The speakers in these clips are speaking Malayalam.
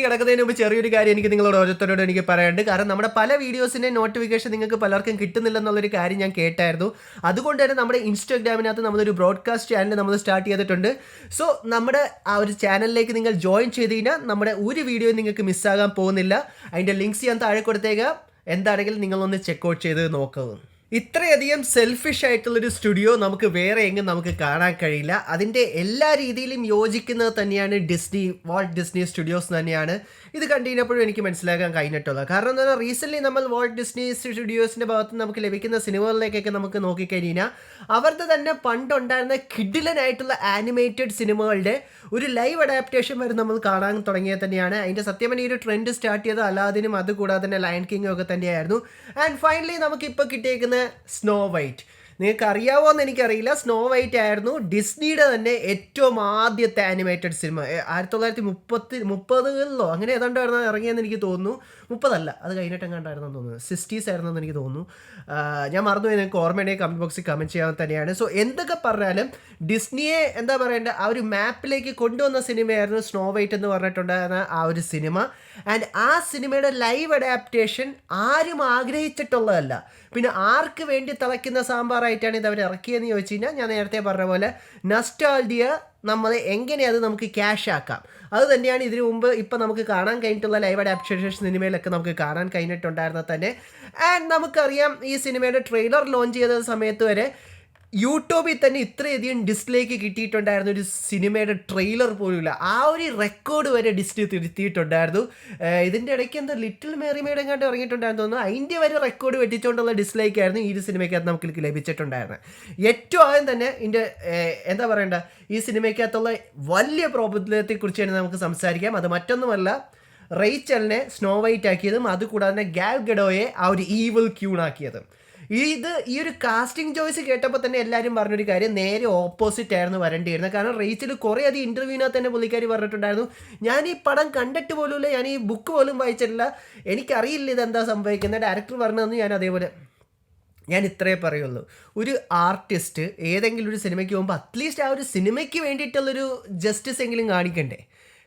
കിടക്കുന്നതിന് മുമ്പ് ചെറിയൊരു കാര്യം എനിക്ക് നിങ്ങളോട് ഓരോരുത്തരോട് എനിക്ക് പറയാനുണ്ട്. കാരണം നമ്മുടെ പല വീഡിയോസിൻ്റെ നോട്ടിഫിക്കേഷൻ നിങ്ങൾക്ക് പലർക്കും കിട്ടുന്നില്ലെന്നുള്ളൊരു കാര്യം ഞാൻ കേട്ടായിരുന്നു. അതുകൊണ്ട് തന്നെ നമ്മുടെ ഇൻസ്റ്റാഗ്രാമിനകത്ത് നമ്മളൊരു ബ്രോഡ്കാസ്റ്റ് ചാനൽ നമ്മൾ സ്റ്റാർട്ട് ചെയ്തിട്ടുണ്ട്. സോ നമ്മുടെ ആ ഒരു ചാനലിലേക്ക് നിങ്ങൾ ജോയിൻ ചെയ്ത് കഴിഞ്ഞാൽ നമ്മുടെ ഒരു വീഡിയോ നിങ്ങൾക്ക് മിസ്സാകാൻ പോകുന്നില്ല. അതിൻ്റെ ലിങ്ക്സ് ഞാൻ താഴെ കൊടുത്തേക്കാം. എന്താണെങ്കിലും നിങ്ങളൊന്ന് ചെക്കൗട്ട് ചെയ്ത് നോക്കുക. ഇത്രയധികം സെൽഫിഷ് ആയിട്ടുള്ളൊരു സ്റ്റുഡിയോ നമുക്ക് വേറെ എങ്ങും നമുക്ക് കാണാൻ കഴിയില്ല. അതിൻ്റെ എല്ലാ രീതിയിലും യോജിക്കുന്നത് തന്നെയാണ് വാൾട്ട് ഡിസ്നി സ്റ്റുഡിയോസ് തന്നെയാണ്. ഇത് കണ്ടുകഴിഞ്ഞപ്പോഴും എനിക്ക് മനസ്സിലാക്കാൻ കഴിഞ്ഞിട്ടുള്ളത്. കാരണം എന്താ പറഞ്ഞാൽ റീസെൻ്റ്ലി നമ്മൾ വാൾട്ട് ഡിസ്നി സ്റ്റുഡിയോസിൻ്റെ ഭാഗത്ത് നമുക്ക് ലഭിക്കുന്ന സിനിമകളിലേക്കൊക്കെ നമുക്ക് നോക്കിക്കഴിഞ്ഞാൽ അവരുടെ തന്നെ പണ്ടുണ്ടായിരുന്ന കിഡിലനായിട്ടുള്ള ആനിമേറ്റഡ് സിനിമകളുടെ ഒരു ലൈവ് അഡാപ്റ്റേഷൻ വരെ നമ്മൾ കാണാൻ തുടങ്ങിയത് തന്നെയാണ്. അതിൻ്റെ സത്യം പറഞ്ഞാൽ ഈ ഒരു ട്രെൻഡ് സ്റ്റാർട്ട് ചെയ്ത് അലാദിനും അതുകൂടാതെ തന്നെ ലയൺ കിങ്ങും ഒക്കെ തന്നെയായിരുന്നു. ആൻഡ് ഫൈനലി നമുക്കിപ്പോൾ കിട്ടിയേക്കുന്ന സ്നോ വൈറ്റ്. നിങ്ങൾക്ക് അറിയാവോ എന്ന് എനിക്കറിയില്ല. സ്നോ വൈറ്റ് ആയിരുന്നു ഡിസ്നിയുടെ തന്നെ ഏറ്റവും ആദ്യത്തെ ആനിമേറ്റഡ് സിനിമ. 1930 അങ്ങനെ ഏതാണ്ടായിരുന്നു ഇറങ്ങിയെന്ന് എനിക്ക് തോന്നുന്നു. 30 അത് കഴിഞ്ഞിട്ടെങ്ങാണ്ടായിരുന്നെന്ന് തോന്നുന്നു. 60s ആയിരുന്നെന്ന് എനിക്ക് തോന്നുന്നു. ഞാൻ മറന്നുപോയി. നിങ്ങൾക്ക് ഓർമ്മയുണ്ടെങ്കിൽ കമൻറ്റ് ബോക്സിൽ കമൻറ്റ് ചെയ്യാൻ തന്നെയാണ്. സോ എന്തൊക്കെ പറഞ്ഞാലും ഡിസ്നിയെ എന്താ പറയേണ്ടത് ആ ഒരു മാപ്പിലേക്ക് കൊണ്ടുവന്ന സിനിമയായിരുന്നു സ്നോ വൈറ്റ് എന്ന് പറഞ്ഞിട്ടുണ്ടായിരുന്ന ആ ഒരു സിനിമ. ആൻഡ് ആ സിനിമയുടെ ലൈവ് അഡാപ്റ്റേഷൻ ആരും ആഗ്രഹിച്ചിട്ടുള്ളതല്ല. പിന്നെ ആർക്ക് വേണ്ടി തിളയ്ക്കുന്ന സാമ്പാറായിട്ടാണ് ഇത് അവർ ഇറക്കിയതെന്ന് ചോദിച്ചു കഴിഞ്ഞാൽ ഞാൻ നേരത്തെ പറഞ്ഞ പോലെ നൊസ്റ്റാൾജിയ നമ്മൾ എങ്ങനെ അത് നമുക്ക് ക്യാഷ് ആക്കാം. അത് തന്നെയാണ് ഇതിനു മുമ്പ് ഇപ്പം നമുക്ക് കാണാൻ കഴിഞ്ഞിട്ടുള്ള ലൈവ് അഡാപ്റ്റേഷൻ സിനിമയിലൊക്കെ നമുക്ക് കാണാൻ കഴിഞ്ഞിട്ടുണ്ടായിരുന്നത് തന്നെ. ആൻഡ് നമുക്കറിയാം ഈ സിനിമയുടെ ട്രെയിലർ ലോഞ്ച് ചെയ്ത സമയത്ത് വരെ യൂട്യൂബിൽ തന്നെ ഇത്രയധികം ഡിസ്ലേക്ക് കിട്ടിയിട്ടുണ്ടായിരുന്ന ഒരു സിനിമയുടെ ട്രെയിലർ പോലുമില്ല. ആ ഒരു റെക്കോർഡ് വരെ ഡിസ്നി തിരുത്തിയിട്ടുണ്ടായിരുന്നു. ഇതിൻ്റെ ഇടയ്ക്ക് എന്താ ലിറ്റിൽ മേരിമേഡ് എങ്ങാണ്ട് ഇറങ്ങിയിട്ടുണ്ടായിരുന്നു തോന്നുന്നു. അതിൻ്റെ വരെ റെക്കോർഡ് വെട്ടിച്ചുകൊണ്ടുള്ള ഡിസ്ലൈക്കായിരുന്നു ഈ ഒരു സിനിമയ്ക്കകത്ത് നമുക്ക് ലഭിച്ചിട്ടുണ്ടായിരുന്നത്. ഏറ്റവും ആദ്യം തന്നെ ഇതിൻ്റെ എന്താ പറയേണ്ട ഈ സിനിമയ്ക്കകത്തുള്ള വലിയ പ്രോബ്ലത്തെക്കുറിച്ച് തന്നെ നമുക്ക് സംസാരിക്കാം. അത് മറ്റൊന്നുമല്ല റേച്ചലിനെ സ്നോ വൈറ്റ് ആക്കിയതും അതുകൂടാതെ തന്നെ ഗാൽ ഗഡോയെ ആ ഒരു ഈവിൾ ക്യൂൺ ആക്കിയതും. ഈ ഒരു കാസ്റ്റിംഗ് ചോയ്സ് കേട്ടപ്പോൾ തന്നെ എല്ലാവരും പറഞ്ഞൊരു കാര്യം നേരെ ഓപ്പോസിറ്റ് ആയിരുന്നു വരേണ്ടിയിരുന്നത്. കാരണം റേച്ചിൽ കുറേ അധികം ഇൻ്റർവ്യൂവിനകത്ത് തന്നെ പുള്ളിക്കാരി പറഞ്ഞിട്ടുണ്ടായിരുന്നു, ഞാൻ ഈ പടം കണ്ടിട്ട് പോലുമില്ല, ഞാൻ ഈ ബുക്ക് പോലും വായിച്ചിട്ടില്ല, എനിക്കറിയില്ല ഇതെന്താ സംഭവിക്കുന്നത്, ഡയറക്ടർ പറഞ്ഞതെന്ന് ഞാൻ ഇത്രേ പറയുള്ളൂ. ഒരു ആർട്ടിസ്റ്റ് ഏതെങ്കിലും ഒരു സിനിമയ്ക്ക് പോകുമ്പോൾ അറ്റ്ലീസ്റ്റ് ആ ഒരു സിനിമയ്ക്ക് വേണ്ടിയിട്ടുള്ളൊരു ജസ്റ്റിസ് എങ്കിലും കാണിക്കണ്ടേ.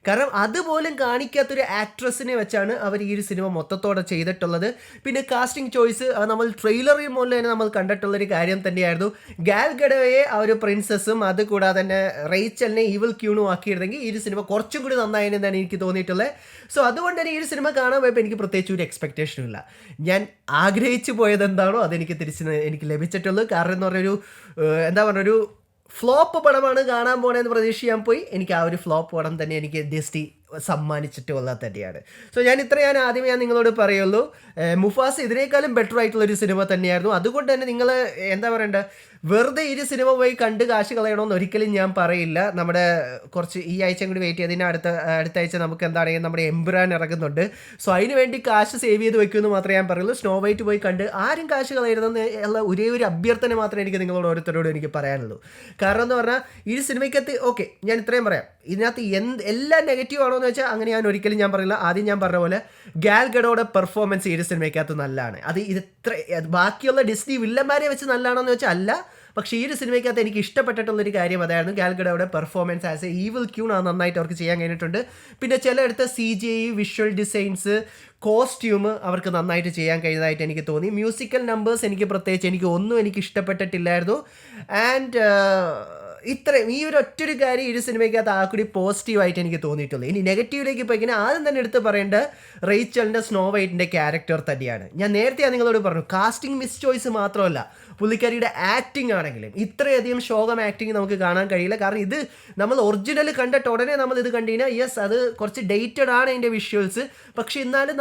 കാരണം അതുപോലും കാണിക്കാത്തൊരു ആക്ട്രസിനെ വെച്ചാണ് അവർ ഈ ഒരു സിനിമ മൊത്തത്തോടെ ചെയ്തിട്ടുള്ളത്. പിന്നെ കാസ്റ്റിംഗ് ചോയ്സ് നമ്മൾ ട്രെയിലറിൽ മുതൽ തന്നെ നമ്മൾ കണ്ടിട്ടുള്ളൊരു കാര്യം തന്നെയായിരുന്നു. ഗാൽ ഗഡോയെ ആ ഒരു പ്രിൻസസും അതുകൂടാതെ തന്നെ റേച്ചലിനെ ഈവിൾ ക്യൂണും ആക്കിയിരുന്നെങ്കിൽ ഈ ഒരു സിനിമ കുറച്ചും കൂടി നന്നായെന്നാണ് എനിക്ക് തോന്നിയിട്ടുള്ളത്. സോ അതുകൊണ്ട് തന്നെ ഈ ഒരു സിനിമ കാണാൻ പോയപ്പോൾ എനിക്ക് പ്രത്യേകിച്ച് ഒരു എക്സ്പെക്റ്റേഷനും ഇല്ല. ഞാൻ ആഗ്രഹിച്ചു പോയത് എന്താണോ അതെനിക്ക് എനിക്ക് ലഭിച്ചിട്ടുള്ളൂ. കാരണം എന്ന് പറഞ്ഞൊരു എന്താ പറഞ്ഞൊരു ഫ്ലോപ്പ് പടമാണ് കാണാൻ പോകണമെന്ന് പ്രതീക്ഷിക്കാൻ പോയി. എനിക്ക് ആ ഒരു ഫ്ലോപ്പ് പടം തന്നെ എനിക്ക് ഡിസ്നി സമ്മാനിച്ചിട്ടുള്ളത് തന്നെയാണ്. സോ ഞാൻ ആദ്യമേ നിങ്ങളോട് പറയുള്ളൂ, മുഫാസ ഇതിനേക്കാളും ബെറ്റർ ആയിട്ടുള്ളൊരു സിനിമ തന്നെയായിരുന്നു. അതുകൊണ്ട് തന്നെ നിങ്ങൾ എന്താ പറയണ്ട വെറുതെ ഈ സിനിമ പോയി കണ്ട് കാശ് കളയണമെന്ന് ഒരിക്കലും ഞാൻ പറയില്ല. നമ്മുടെ കുറച്ച് ഈ ആഴ്ച കൂടി വെയിറ്റ് ചെയ്തതിന് അടുത്ത ആഴ്ച നമുക്ക് എന്താണെങ്കിൽ നമ്മുടെ എംബ്രാൻ ഇറങ്ങുന്നുണ്ട്. സോ അതിന് വേണ്ടി കാശ് സേവ് ചെയ്ത് വെക്കുമെന്ന് മാത്രമേ ഞാൻ പറയുള്ളൂ. സ്നോ വൈറ്റ് പോയി കണ്ട് ആരും കാശ് കളയരുതെന്ന് ഉള്ള ഒരേ ഒരു അഭ്യർത്ഥന മാത്രമേ എനിക്ക് നിങ്ങളോട് ഓരോരുത്തരോട് എനിക്ക് പറയാനുള്ളൂ. കാരണം എന്ന് പറഞ്ഞാൽ ഈ സിനിമയ്ക്കകത്ത് ഓക്കെ ഞാൻ ഇത്രയും പറയാം, ഇതിനകത്ത് എല്ലാം നെഗറ്റീവ് ആണോ എന്ന് വെച്ചാൽ അങ്ങനെ ഞാൻ ഒരിക്കലും ഞാൻ പറയില്ല. ആദ്യം ഞാൻ പറഞ്ഞ പോലെ ഗാൽ ഗഡോയുടെ പെർഫോമൻസ് ഈ സിനിമയ്ക്കകത്ത് നല്ലതാണ്. ബാക്കിയുള്ള ഡിസ്നി വില്ലന്മാരെ വെച്ച് നല്ലതാണോ എന്ന് വെച്ചാൽ അല്ല. പക്ഷേ ഈ ഒരു സിനിമയ്ക്കകത്ത് എനിക്ക് ഇഷ്ടപ്പെട്ടിട്ടുള്ളൊരു കാര്യം അതായിരുന്നു. ഗാൽ ഗഡോയുടെ performance as a evil queen നന്നായിട്ട് അവർക്ക് ചെയ്യാൻ കഴിഞ്ഞിട്ടുണ്ട്. പിന്നെ ചിലയിടത്ത് CGI വിഷ്വൽ ഡിസൈൻസ് കോസ്റ്റ്യൂം അവർക്ക് നന്നായിട്ട് ചെയ്യാൻ കഴിഞ്ഞതായിട്ട് എനിക്ക് തോന്നി. മ്യൂസിക്കൽ നമ്പേഴ്സ് എനിക്ക് ഒന്നും ഇഷ്ടപ്പെട്ടിട്ടില്ലായിരുന്നു. ആൻഡ് ഇത്രയും ഈ ഒരു ഒറ്റൊരു കാര്യം ഈ ഒരു സിനിമയ്ക്കകത്ത് ആ കൂടി പോസിറ്റീവായിട്ട് എനിക്ക് തോന്നിയിട്ടുള്ളൂ. ഇനി നെഗറ്റീവിലേക്ക് പോയി ഇങ്ങനെ ആദ്യം തന്നെ എടുത്ത് പറയേണ്ട റേച്ചലിൻ്റെ സ്നോ വൈറ്റിൻ്റെ ക്യാരക്ടർ തന്നെയാണ്. ഞാൻ നേരത്തെ നിങ്ങളോട് പറഞ്ഞു കാസ്റ്റിംഗ് മിസ് ചോയ്സ് മാത്രമല്ല, പുള്ളിക്കാരിയുടെ ആക്ടിങ് ആണെങ്കിലും ഇത്രയധികം ശോകം ആക്ടിങ് നമുക്ക് കാണാൻ കഴിയില്ല. കാരണം ഇത് നമ്മൾ ഒറിജിനൽ കണ്ടിട്ട് ഉടനെ നമ്മൾ ഇത് കണ്ടു കഴിഞ്ഞാൽ യെസ് അത് കുറച്ച് ഡേറ്റഡ് ആണ് അതിൻ്റെ വിഷ്വൽസ്. പക്ഷേ എന്നാലും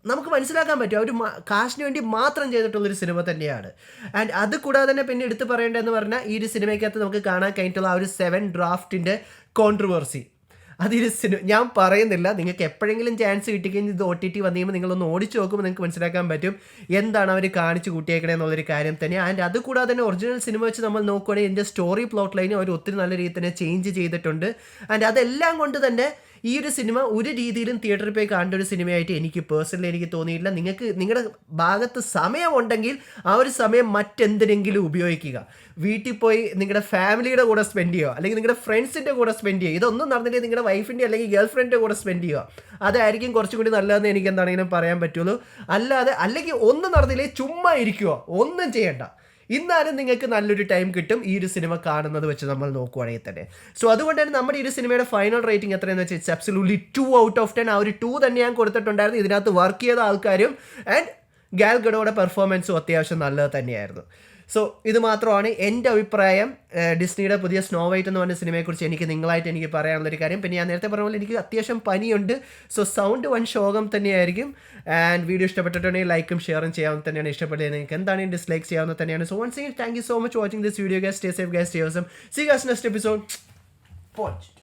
നമുക്ക് മനസ്സിലാക്കാൻ പറ്റും ഒരു കാശിന് വേണ്ടി മാത്രം ചെയ്തിട്ടുള്ളൊരു സിനിമ തന്നെയാണ്. ആൻഡ് അത് കൂടാതെ തന്നെ പിന്നെ എടുത്ത് പറയേണ്ടതെന്ന് പറഞ്ഞാൽ ഈ ഒരു സിനിമയ്ക്കകത്ത് നമുക്ക് കാണാൻ കഴിഞ്ഞിട്ടുള്ള ആ ഒരു 7 ഡ്രാഫ്റ്റിൻ്റെ കോൺട്രവേഴ്സി അതിൽ ഞാൻ പറയുന്നില്ല. നിങ്ങൾക്ക് എപ്പോഴെങ്കിലും ചാൻസ് കിട്ടിക്കഴിഞ്ഞ് ഇത് OTT വന്നു കഴിയുമ്പോൾ നിങ്ങളൊന്ന് ഓടിച്ച് നോക്കുമ്പോൾ നിങ്ങൾക്ക് മനസ്സിലാക്കാൻ പറ്റും എന്താണ് അവർ കാണിച്ച് കൂട്ടിയേക്കണേ എന്നുള്ളൊരു കാര്യം തന്നെ. ആൻഡ് അത് കൂടാതെ തന്നെ ഒറിജിനൽ സിനിമ വെച്ച് നമ്മൾ നോക്കുകയാണെങ്കിൽ ഇതിൻ്റെ സ്റ്റോറി പ്ലോട്ട് ലൈന് അവർ ഒത്തിരി നല്ല രീതിയിൽ തന്നെ ചേഞ്ച് ചെയ്തിട്ടുണ്ട്. ആൻഡ് അതെല്ലാം കൊണ്ട് തന്നെ ഈ ഒരു സിനിമ ഒരു രീതിയിലും തിയേറ്ററിൽ പോയി കാണേണ്ട ഒരു സിനിമയായിട്ട് എനിക്ക് പേഴ്സണലി എനിക്ക് തോന്നിയില്ല. നിങ്ങൾക്ക് നിങ്ങളുടെ ഭാഗത്ത് സമയമുണ്ടെങ്കിൽ ആ ഒരു സമയം മറ്റെന്തിനെങ്കിലും ഉപയോഗിക്കുക. വീട്ടിൽ പോയി നിങ്ങളുടെ ഫാമിലിയുടെ കൂടെ സ്പെൻഡ് ചെയ്യുക, അല്ലെങ്കിൽ നിങ്ങളുടെ ഫ്രണ്ട്സിൻ്റെ കൂടെ സ്പെൻഡ് ചെയ്യുക. ഇതൊന്നും നടന്നില്ലെങ്കിൽ നിങ്ങളുടെ വൈഫിൻ്റെ അല്ലെങ്കിൽ ഗേൾ ഫ്രണ്ടിൻ്റെ കൂടെ സ്പെൻഡ് ചെയ്യുക. അതായിരിക്കും കുറച്ചും കൂടി നല്ലതെന്ന് എനിക്ക് എന്താണെങ്കിലും പറയാൻ പറ്റുള്ളൂ. അല്ലെങ്കിൽ ഒന്നും നടന്നില്ലേ ചുമ്മാ ഇരിക്കുക, ഒന്നും ചെയ്യണ്ട. ഇന്നാലും നിങ്ങൾക്ക് നല്ലൊരു ടൈം കിട്ടും ഈ ഒരു സിനിമ കാണുന്നത് വെച്ച് നമ്മൾ നോക്കുവാണെങ്കിൽ തന്നെ. സോ അതുകൊണ്ട് തന്നെ നമ്മുടെ ഈ ഒരു സിനിമയുടെ ഫൈനൽ റേറ്റിംഗ് എത്രയെന്ന് വെച്ചാൽ ഇറ്റ്സ് അബ്സല്യൂട്ട്ലി 2 out of 10. ആ ഒരു 2 തന്നെ ഞാൻ കൊടുത്തിട്ടുണ്ടായിരുന്നു. ഇതിനകത്ത് വർക്ക് ചെയ്ത ആൾക്കാരും ആൻഡ് ഗാൽ ഗഡോയുടെ പെർഫോമൻസും അത്യാവശ്യം നല്ലത് തന്നെയായിരുന്നു. സോ ഇത് മാത്രമാണ് എൻ്റെ അഭിപ്രായം ഡിസ്നിയുടെ പുതിയ സ്നോ വൈറ്റ് എന്ന് പറഞ്ഞ സിനിമയെക്കുറിച്ച് എനിക്ക് പറയാനുള്ളൊരു കാര്യം. പിന്നെ ഞാൻ നേരത്തെ പറഞ്ഞ പോലെ എനിക്ക് അത്യാവശ്യം പനിയുണ്ട്. സോ സൗണ്ട് വൺ ശോകം തന്നെയായിരിക്കും. ആൻഡ് വീഡിയോ ഇഷ്ടപ്പെട്ടിട്ടുണ്ടെങ്കിൽ ലൈക്കും ഷെയറും ചെയ്യാവുന്ന തന്നെയാണ്. ഇഷ്ടപ്പെട്ടത് നിങ്ങൾക്ക് എന്താണെങ്കിലും ഡിസ്ലൈക്ക് ചെയ്യാവുന്ന തന്നെയാണ്. So once again thank you so much watching this video guys. Stay safe guys, stay awesome. See you guys next episode.